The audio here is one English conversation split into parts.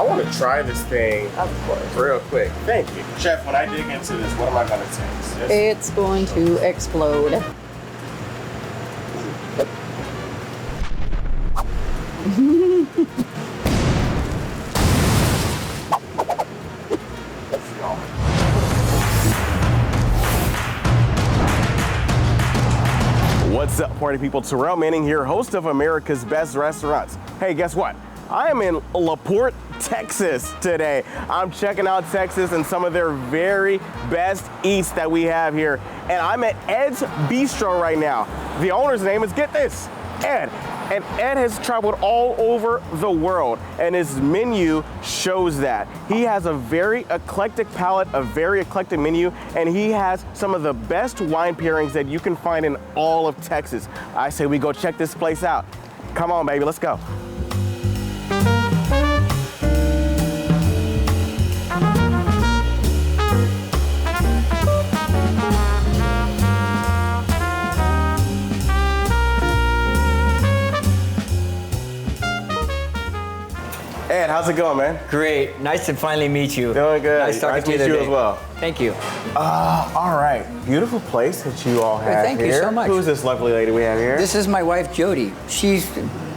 want to try this thing real quick. Thank you. Chef, when I dig into this, what am I going to taste? It's going to explode. What's up, party people? Terrell Manning here, host of America's Best Restaurants. Hey, guess what? I am in Porte, Texas today. I'm checking out Texas and some of their very best eats that we have here. And I'm at Ed's Bistro right now. The owner's name is, get this, Ed. And Ed has traveled all over the world, and his menu shows that. He has a very eclectic palate, a very eclectic menu, and he has some of the best wine pairings that you can find in all of Texas. I say we go check this place out. Come on, baby, let's go. Ed, how's it going, man? Great. Nice to finally meet you. Doing good. Nice talking to you as well. Thank you. All right. Beautiful place that you all have here. Thank you so much. Who's this lovely lady we have here? This is my wife, Jody. She's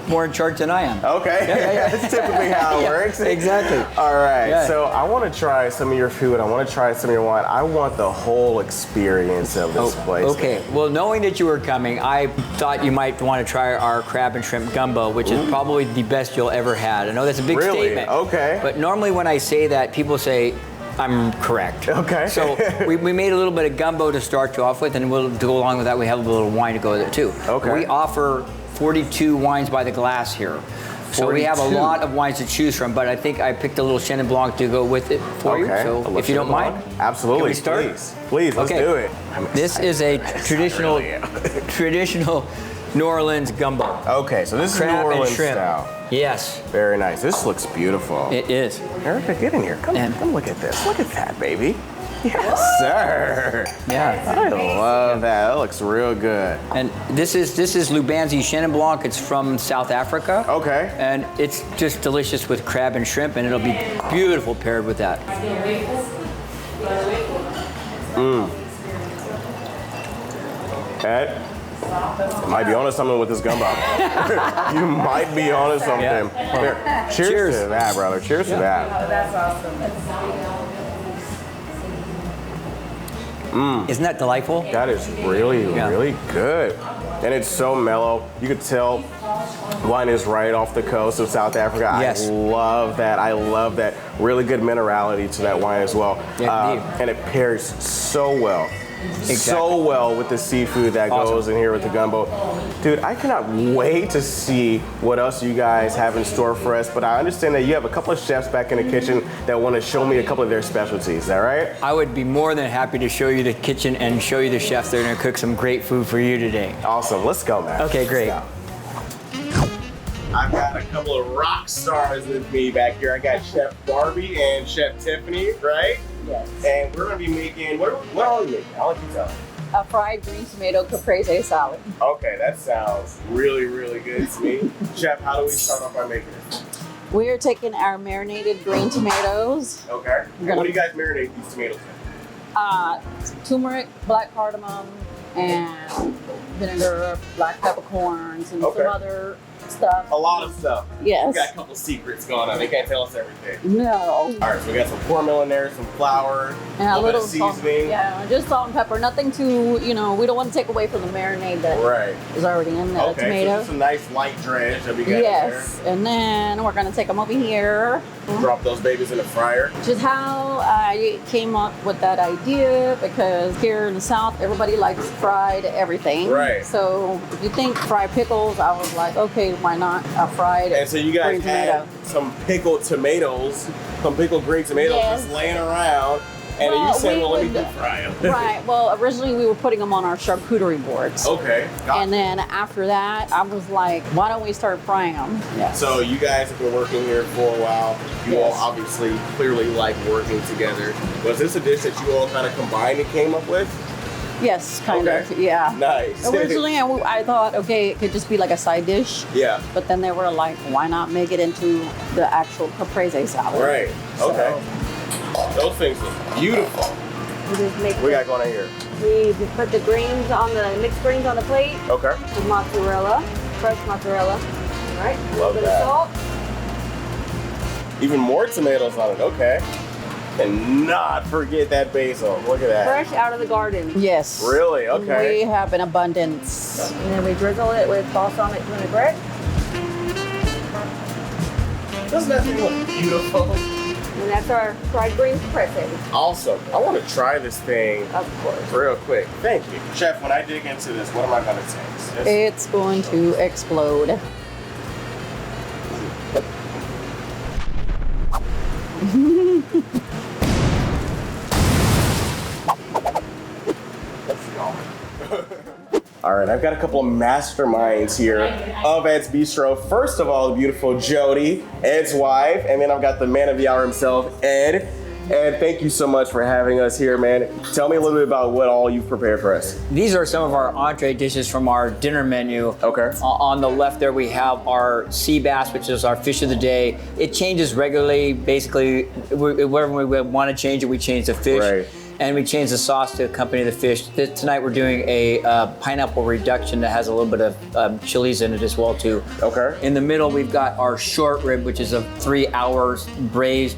more in charge than I am. Okay. Yeah. That's typically how it works. Exactly. All right. Yeah. So I want to try some of your food. I want to try some of your wine. I want the whole experience of this place. Okay. Well, knowing that you were coming, I thought you might want to try our crab and shrimp gumbo, which is probably the best you'll ever had. I know that's a big statement. Okay. But normally when I say that, people say, I'm correct. Okay. So we made a little bit of gumbo to start you off with, and we'll to go along with that, we have a little wine to go with it too. Okay. We offer 42 wines by the glass here. So we have a lot of wines to choose from, but I think I picked a little Chenin Blanc to go with it for you. So if you don't mind. Absolutely. Can we start? Please, let's do it. This is a traditional New Orleans gumbo. Okay, so this is New Crab and Orleans shrimp. style. Yes. Very nice. This looks beautiful. It is. Erica, get in here. Come look at this. Look at that, baby. Yes, sir. Yeah. I love that. That looks real good. And this is Lubanzi Chenin Blanc. It's from South Africa. Okay. And it's just delicious with crab and shrimp, and it'll be beautiful paired with that. Ed, you might be onto something with this gumbo. You might be onto something. Yeah. Here, cheers to that, brother. Cheers to that. Oh, that's awesome. Isn't that delightful? That is really, really good. And it's so mellow. You could tell wine is right off the coast of South Africa. Yes. I love that. I love that. Really good minerality to that wine as well. Yeah, and it pairs so well. So well with the seafood that goes in here with the gumbo. Dude, I cannot wait to see what else you guys have in store for us, but I understand that you have a couple of chefs back in the kitchen that want to show me a couple of their specialties. Is that right? I would be more than happy to show you the kitchen and show you the chefs that are going to cook some great food for you today. Awesome. Let's go, man. Okay, great. I've got a couple of rock stars with me back here. I got Chef Barbie and Chef Tiffany, right? Yes. And we're going to be making, what are we making? I'll let you tell. A fried green tomato caprese salad. Okay, that sounds really, really good to me. Chef, how do we start off by making this? We're taking our marinated green tomatoes. Okay. What do you guys marinate these tomatoes in? Turmeric, black cardamom, and vinegar, black peppercorns, and some other stuff. A lot of stuff. Yes. We got a couple secrets going on. They can't tell us everything. No. All right, so we got some cornmeal in there, some flour, And a little bit of seasoning. salt. Yeah, just salt and pepper. Nothing too, we don't want to take away from the marinade that is already in the tomato. So just a nice light dredge that we got Yes, and then we're going to take them over here. Drop those babies in the fryer. Just how I came up with that idea, because here in the South, everybody likes fried everything. Right. So if you think fried pickles, I was like, okay, why not a fried And so you guys green tomato? had some pickled tomatoes, some pickled green tomatoes just laying around. And then you said, well, let me deep fry them. Right. Well, originally we were putting them on our charcuterie boards. Okay. And then after that, I was like, why don't we start frying them? Yeah. So you guys have been working here for a while. You all obviously clearly like working together. Was this a dish that you all kind of combined and came up with? Yes, kind of. Yeah. Nice. Originally, I thought, okay, it could just be like a side dish. Yeah. But then they were like, why not make it into the actual caprese salad? Right. Okay. So, those things look beautiful. We just make What we got going on here? we put the greens on the mixed greens on the plate Okay. with mozzarella, fresh mozzarella. All right. A Love little bit that. of salt. Even more tomatoes on it. Okay. And not forget that basil. Look at that. Fresh out of the garden. yes. Really? Okay. We have an abundance. And then we drizzle it with balsamic vinaigrette. Doesn't that thing look beautiful? And that's our fried green caprese. Awesome. I want to try this thing Of course. real quick. Thank you. Chef, when I dig into this, what am I going to taste? It's going to explode. All right, I've got a couple of masterminds here of Ed's Bistro. First of all, the beautiful Jody, Ed's wife, and then I've got the man of the hour himself, Ed. Ed, thank you so much for having us here, man. Tell me a little bit about what all you've prepared for us. These are some of our entree dishes from our dinner menu. Okay. On the left there we have our sea bass, which is our fish of the day. It changes regularly. Basically, wherever we want to change it, we change the fish. Right. And we change the sauce to accompany the fish. Tonight we're doing a pineapple reduction that has a little bit of chilies in it as well too. Okay. In the middle we've got our short rib, which is a 3 hours braised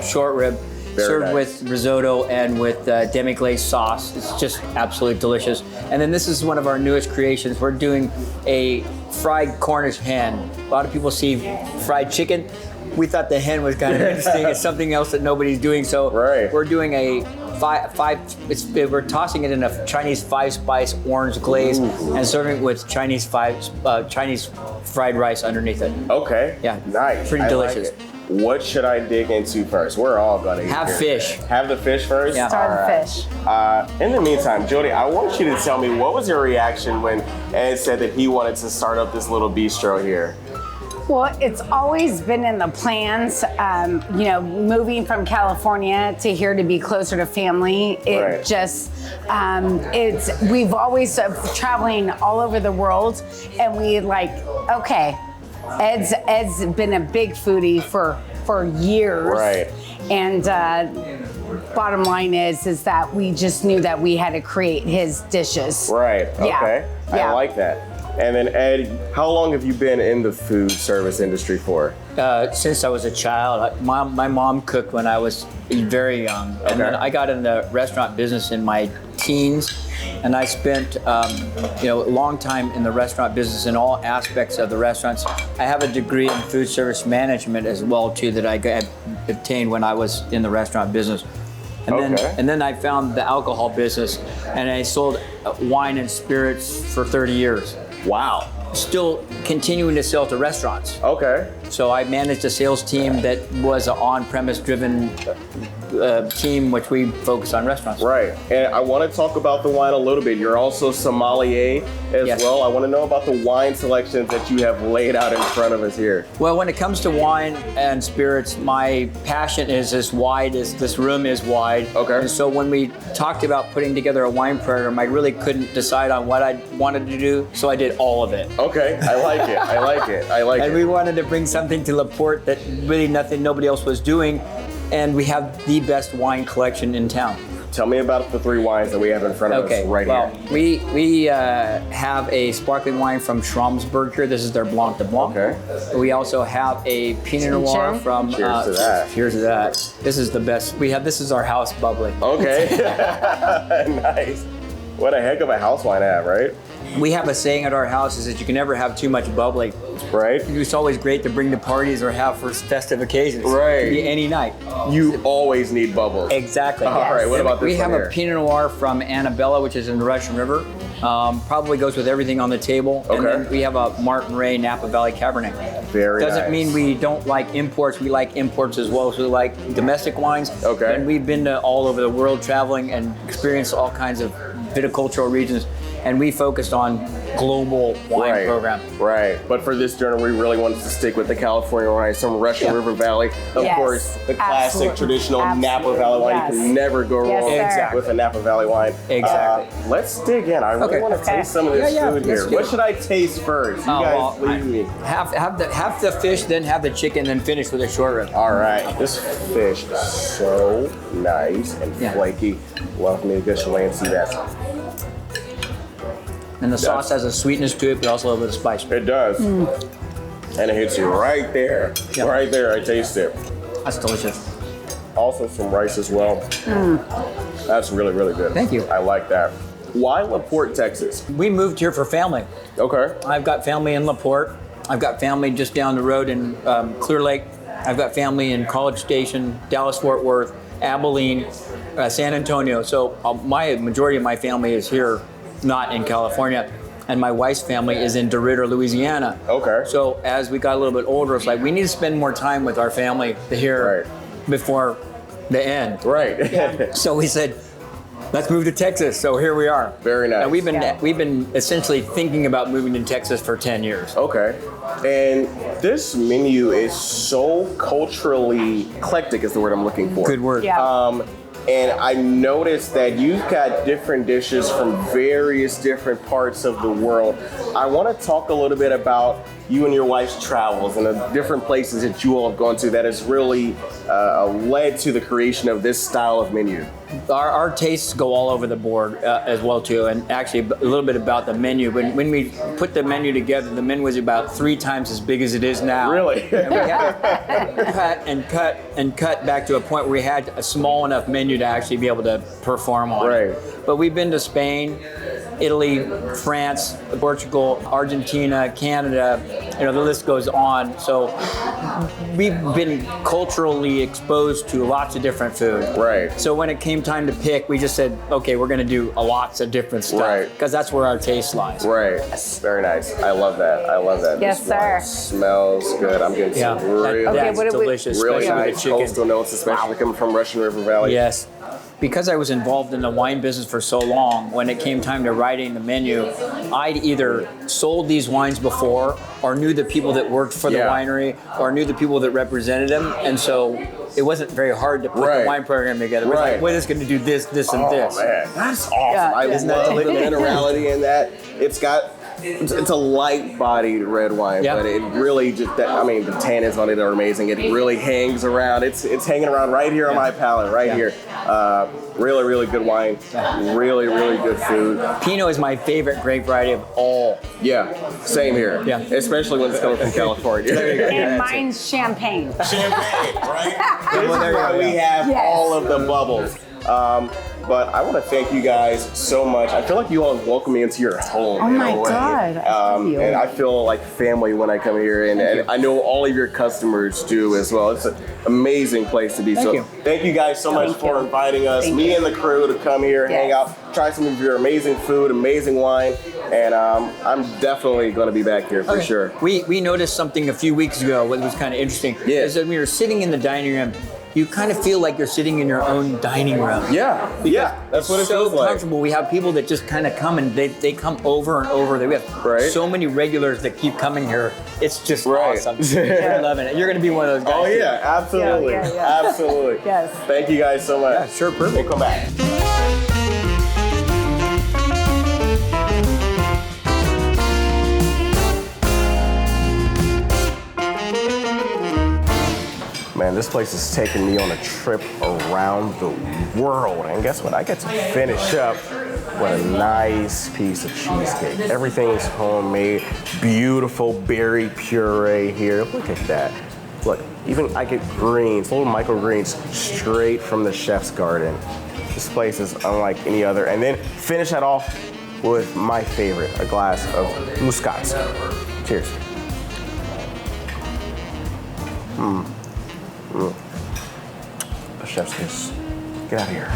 short rib, served nice. with risotto and with demi-glace sauce. It's just absolutely delicious. And then this is one of our newest creations. We're doing a fried Cornish hen. A lot of people see fried chicken. We thought the hen was kind of interesting. It's something else that nobody's doing. So Right. we're doing a we're tossing it in a Chinese 5-spice orange glaze and serving it with Chinese fried rice underneath it. Okay. Yeah. Nice. Pretty I delicious. Like it. What should I dig into first? We're all gonna eat Have here. fish. Have the fish first? Yeah. Start All the right. fish. In the meantime, Jody, I want you to tell me, what was your reaction when Ed said that he wanted to start up this little bistro here? Well, it's always been in the plans. Moving from California to here to be closer to family. It Right. just, we've always traveling all over the world, and we okay. Ed's been a big foodie for years. Right. And bottom line is that we just knew that we had to create his dishes. Right. Yeah. Okay. I Yeah. like that. And then Ed, how long have you been in the food service industry for? Since I was a child, my mom cooked when I was very young, and then I got in the restaurant business in my teens, and I spent a long time in the restaurant business in all aspects of the restaurants. I have a degree in food service management as well too that I obtained when I was in the restaurant business. And then I found the alcohol business, and I sold wine and spirits for 30 years. Wow. Still continuing to sell to restaurants. Okay. So I managed a sales team that was an on-premise driven team, which we focus on restaurants. Right. And I want to talk about the wine a little bit. You're also sommelier as Yes. well. I want to know about the wine selections that you have laid out in front of us here. Well, when it comes to wine and spirits, my passion is as wide as this room is wide. Okay. And so when we talked about putting together a wine program, I really couldn't decide on what I wanted to do, so I did all of it. Okay. I like it. I like it. I like And it. we wanted to bring something to Laporte that really nobody else was doing, and we have the best wine collection in town. Tell me about the 3 wines that we have in front of us right well, here. we have a sparkling wine from Schramsberg here. This is their Blanc de Blanc. Okay. We also have a Pinot Noir Cheers. from. Cheers to that. Cheers to that. This is the best. This is our house bubbly. Okay. Nice. What a heck of a house wine to have, right? We have a saying at our house is that you can never have too much bubbly. Right? It's always great to bring to parties or have for festive occasions. Right. It could be any night. You always need bubbles. Exactly. All right, what about this We one have here? a Pinot Noir from Annabella, which is in the Russian River. Probably goes with everything on the table. And Okay. then we have a Martin Ray Napa Valley Cabernet. Very Doesn't nice. mean we don't like imports. We like imports as well. So we like domestic wines. Okay. And we've been to all over the world traveling and experienced all kinds of viticultural regions. And we focused on global wine program. Right. But for this dinner, we really wanted to stick with the California wine, some Russian River Valley. Of course, the classic, traditional Napa Valley wine. You can never go wrong with a Napa Valley wine. Exactly. Let's dig in. I really want to taste some of this food here. What should I taste first? You guys lead me. Have the fish, then have the chicken, then finish with a short rib. All right. This fish is so nice and flaky. Love me a good Chilean sea bass. And the sauce has a sweetness to it, but also a little bit of spice. It does. And it hits you right there. Right there, I taste it. That's delicious. Also some rice as well. That's really, really good. Thank you. I like that. Why LaPorte, Texas? We moved here for family. Okay. I've got family in LaPorte. I've got family just down the road in Clear Lake. I've got family in College Station, Dallas-Fort Worth, Abilene, San Antonio. So my majority of my family is here, not in California. And my wife's family is in DeRidder, Louisiana. Okay. So as we got a little bit older, it's like we need to spend more time with our family here before the end. Right. So we said, let's move to Texas. So here we are. Very nice. And we've been essentially thinking about moving to Texas for 10 years. Okay. And this menu is so culturally eclectic is the word I'm looking for. Good word. Yeah. And I noticed that you've got different dishes from various different parts of the world. I want to talk a little bit about you and your wife's travels and the different places that you all have gone to that has really led to the creation of this style of menu. Our tastes go all over the board as well too, and actually a little bit about the menu. When we put the menu together, the menu was about 3 times as big as it is now. Really? And we had to cut back to a point where we had a small enough menu to actually be able to perform on it. But we've been to Spain, Italy, France, Portugal, Argentina, Canada, the list goes on. So we've been culturally exposed to lots of different food. Right. So when it came time to pick, we just said, okay, we're going to do lots of different stuff because that's where our taste lies. Right. Very nice. I love that. I love that. Yes, This sir. wine smells good. I'm getting some really, That's delicious. really especially with nice the chicken. coastal notes, especially coming from Russian River Valley. Yes. Because I was involved in the wine business for so long, when it came time to writing the menu, I'd either sold these wines before or knew the people that worked for the winery or knew the people that represented them. And so it wasn't very hard to put the wine program together. It was like, we're just going to do this, this, and this. Man, that's awesome. I love the minerality in that. It's a light-bodied red wine, but it really just, the tannins on it are amazing. It really hangs around. It's hanging around right here on my palate, right here. Really, really good wine. Really, really good food. Pinot is my favorite grape variety of all. Yeah, same here. Yeah. Especially when it's coming from California. There you go. And mine's champagne. Champagne, right? This is why we have all of the bubbles. But I want to thank you guys so much. I feel like you all welcome me into your home. Oh my God. And I feel like family when I come here, and I know all of your customers do as well. It's an amazing place to be. Thank you guys so much for inviting us, me and the crew, to come here, hang out, try some of your amazing food, amazing wine, and I'm definitely going to be back here for sure. We noticed something a few weeks ago that was kind of interesting. Is that when we were sitting in the dining room, you kind of feel like you're sitting in your own dining room. That's what it feels so like. comfortable. We have people that just kind of come and they come over and over. We have so many regulars that keep coming here. It's just awesome. You're loving it. You're going to be one of those guys. Oh yeah, absolutely, absolutely. Yes. Thank you guys so much. Yeah, sure, perfect. We'll come back. Man, this place is taking me on a trip around the world. And guess what? I get to finish up with a nice piece of cheesecake. Everything's homemade, beautiful berry puree here. Look at that. Look, even I get greens, little microgreens straight from the chef's garden. This place is unlike any other. And then finish that off with my favorite, a glass of Muscat. Cheers. The chef's kiss. Get out of here.